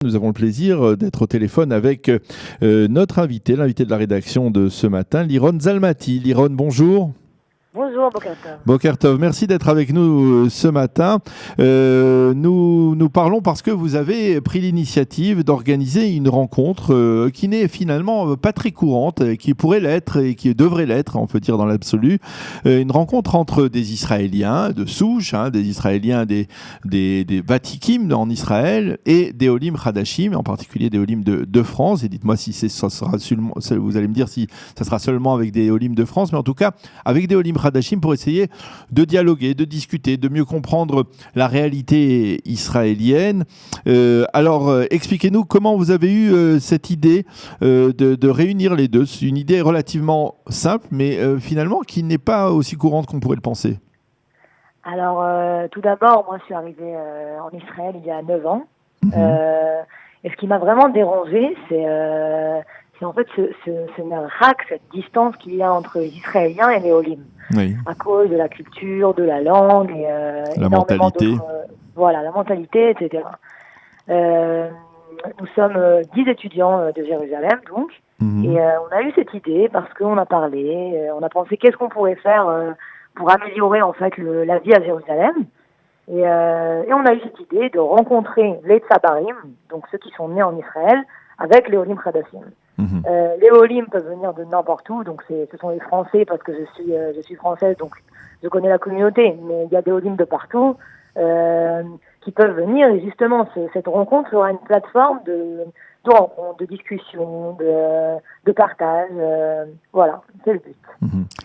Nous avons le plaisir d'être au téléphone avec notre l'invité de la rédaction de ce matin, Liron Zalmati. Liron, bonjour. Bonjour Bokertov. Bokertov, merci d'être avec nous ce matin. Nous parlons parce que vous avez pris l'initiative d'organiser une rencontre qui n'est finalement pas très courante, qui pourrait l'être et qui devrait l'être, on peut dire dans l'absolu. Une rencontre entre des Israéliens de souche, des Israéliens des Vatikim en Israël et des Olim Hadashim, en particulier des Olim de France. Et dites-moi si ça sera seulement, vous allez me dire si ça sera seulement avec des Olim de France, mais en tout cas avec des Olim Hadashim pour essayer de dialoguer, de discuter, de mieux comprendre la réalité israélienne. Expliquez-nous comment vous avez eu cette idée de réunir les deux. C'est une idée relativement simple, mais finalement qui n'est pas aussi courante qu'on pourrait le penser. Alors, tout d'abord, moi je suis arrivée en Israël il y a 9 ans. Et ce qui m'a vraiment dérangée, c'est en fait ce merrak, cette distance qu'il y a entre les Israéliens et les Olim. Oui. À cause de la culture, de la langue, et la mentalité. Voilà, la mentalité, etc. Nous sommes 10 étudiants de Jérusalem, donc, et on a eu cette idée parce qu'on a parlé, on a pensé qu'est-ce qu'on pourrait faire pour améliorer en fait la vie à Jérusalem. Et on a eu cette idée de rencontrer les Tsabarim, donc ceux qui sont nés en Israël, avec les Olim Hadashim. Les Olim peuvent venir de n'importe où, donc ce sont les Français parce que je suis française, donc je connais la communauté, mais il y a des Olim de partout qui peuvent venir, et justement cette rencontre sera une plateforme de rencontre, de discussion, de partage, voilà, c'est le but.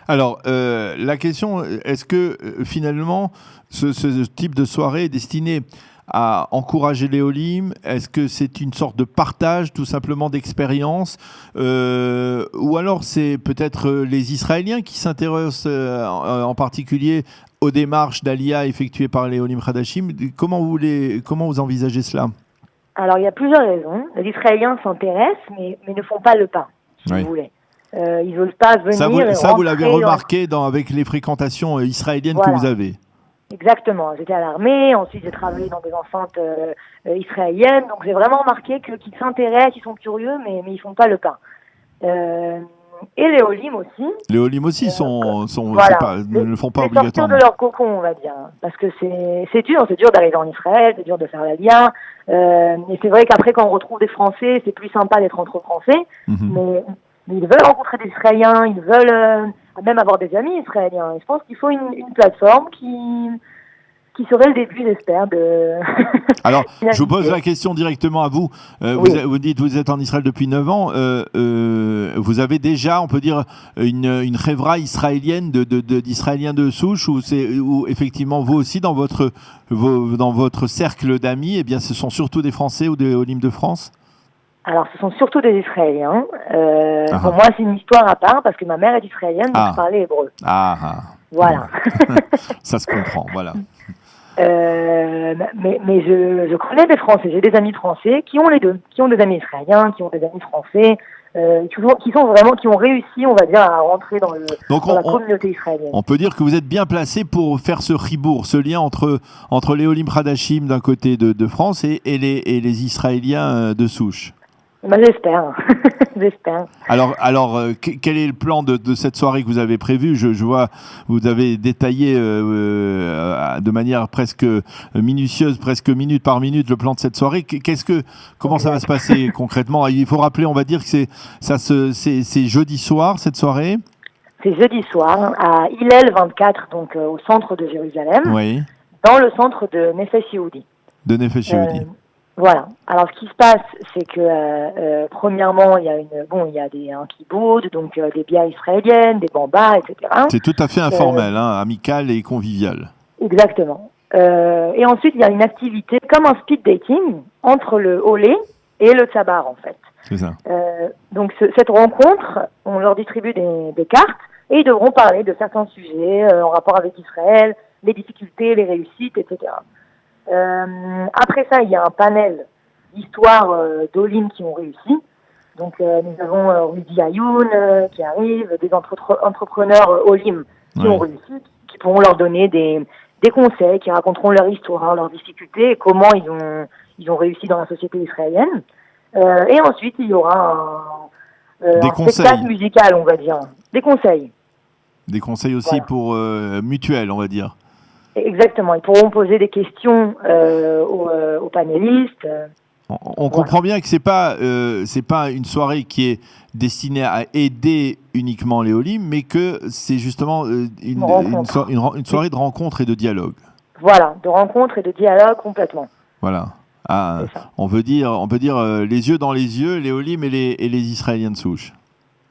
Alors, la question, est-ce que finalement ce type de soirée est destiné à encourager les Olim? Est-ce que c'est une sorte de partage tout simplement d'expérience, ou alors c'est peut-être les Israéliens qui s'intéressent en particulier aux démarches d'Aliyah effectuées par les Olim Hadashim? Comment vous envisagez cela? Alors il y a plusieurs raisons. Les Israéliens s'intéressent mais ne font pas le pas, si vous voulez. Ils veulent pas venir. Ça vous l'avez remarqué avec les fréquentations israéliennes que vous avez? Exactement. J'étais à l'armée, ensuite j'ai travaillé dans des enceintes israéliennes, donc j'ai vraiment remarqué qu'ils s'intéressent, ils sont curieux, mais ils font pas le pas. Et les Olim aussi. Les Olim aussi ne le font pas obligatoirement. Sortir de leur cocon, on va dire, parce que c'est dur d'arriver en Israël, c'est dur de faire l'Aliyah. Et c'est vrai qu'après quand on retrouve des Français, c'est plus sympa d'être entre Français, mais ils veulent rencontrer des Israéliens, ils veulent même avoir des amis israéliens. Et je pense qu'il faut une plateforme qui serait le début, j'espère, de... Alors, je vous pose la question directement à vous. Vous dites vous êtes en Israël depuis 9 ans. Vous avez déjà, on peut dire, une chevra israélienne d'Israéliens de souche, où effectivement, vous aussi, dans votre cercle d'amis, eh bien, ce sont surtout des Français ou des Olim de France? Alors, ce sont surtout des Israéliens. Pour moi, c'est une histoire à part, parce que ma mère est israélienne, donc je parlais hébreu. Voilà. Ça se comprend, voilà. Mais je connais des Français, j'ai des amis français qui ont les deux, qui ont des amis israéliens, qui ont des amis français, qui ont réussi, on va dire, à rentrer dans la communauté israélienne. On peut dire que vous êtes bien placé pour faire ce ribour, ce lien entre les Olim Hadashim d'un côté de France et les Israéliens de souche. Ben, j'espère. J'espère. Alors, quel est le plan de cette soirée que vous avez prévue? Je vois, vous avez détaillé de manière presque minutieuse, presque minute par minute, le plan de cette soirée. Comment ça va se passer concrètement? Il faut rappeler, on va dire que c'est jeudi soir, cette soirée. C'est jeudi soir, à Hillel 24, donc au centre de Jérusalem, dans le centre de Nefesh Yehoudi. De Nefesh Yehoudi. Voilà. Alors, ce qui se passe, c'est que, premièrement, il y a un kiboud, donc des bières israéliennes, des bambas, etc. C'est tout à fait informel, amical et convivial. Exactement. Et ensuite, il y a une activité comme un speed dating entre le Olé et le Tsabar, en fait. C'est ça. Donc, cette rencontre, on leur distribue des cartes et ils devront parler de certains sujets en rapport avec Israël, les difficultés, les réussites, etc. Après ça, il y a un panel d'histoires d'Olim qui ont réussi. Donc, nous avons Rudy Ayoun qui arrive, des entrepreneurs Olim qui ont réussi, qui pourront leur donner des conseils, qui raconteront leur histoire, leurs difficultés et comment ils ont réussi dans la société israélienne. Et ensuite, il y aura un spectacle musical, on va dire. Des conseils. Des conseils aussi pour mutuels, on va dire. Exactement. Ils pourront poser des questions aux panélistes. On comprend bien que c'est pas une soirée qui est destinée à aider uniquement les Olim, mais que c'est justement une soirée de rencontre et de dialogue. Voilà, de rencontre et de dialogue complètement. Voilà. On peut dire les yeux dans les yeux, les Olim et les Israéliens de souche.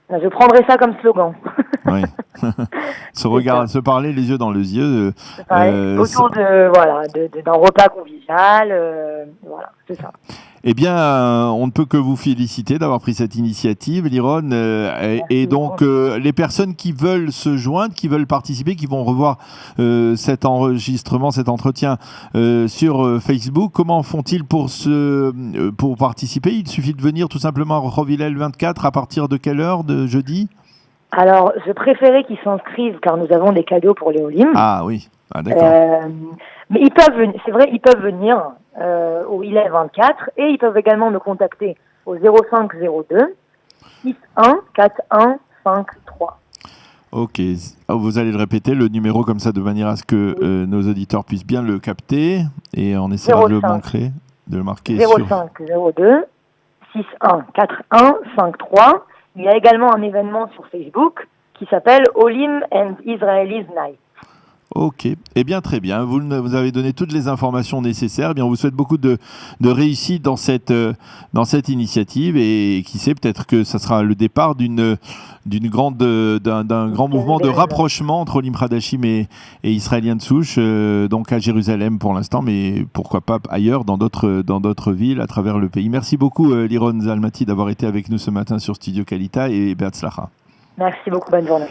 Je prendrais ça comme slogan. Oui. Se parler les yeux dans les yeux. Autour d'un repas convivial. Voilà, c'est ça. Eh bien, on ne peut que vous féliciter d'avoir pris cette initiative, Liron. Et donc, les personnes qui veulent se joindre, qui veulent participer, qui vont revoir cet enregistrement, cet entretien sur Facebook, comment font-ils pour participer? Il suffit de venir tout simplement à Rochevillel 24 à partir de quelle heure, de jeudi? Alors, je préférais qu'ils s'inscrivent car nous avons des cadeaux pour les Olim. Ah oui, d'accord. Mais ils peuvent venir, c'est vrai, ils peuvent venir au Hillel 24 et ils peuvent également me contacter au 0502 61 41 53. Ok, vous allez le répéter, le numéro comme ça, de manière à ce que nos auditeurs puissent bien le capter et on essaiera de le marquer 0502 61 41 53. Il y a également un événement sur Facebook qui s'appelle Olim and Israelis Night. Ok, eh bien très bien, vous avez donné toutes les informations nécessaires. Eh bien, on vous souhaite beaucoup de réussite dans cette initiative et qui sait, peut-être que ça sera le départ d'un grand mouvement de rapprochement entre Olim Hadashim et Israéliens de souche, donc à Jérusalem pour l'instant, mais pourquoi pas ailleurs, dans d'autres villes à travers le pays. Merci beaucoup Liron Zalmati d'avoir été avec nous ce matin sur Studio Kalita et Be'atzlacha. Merci beaucoup, bonne journée.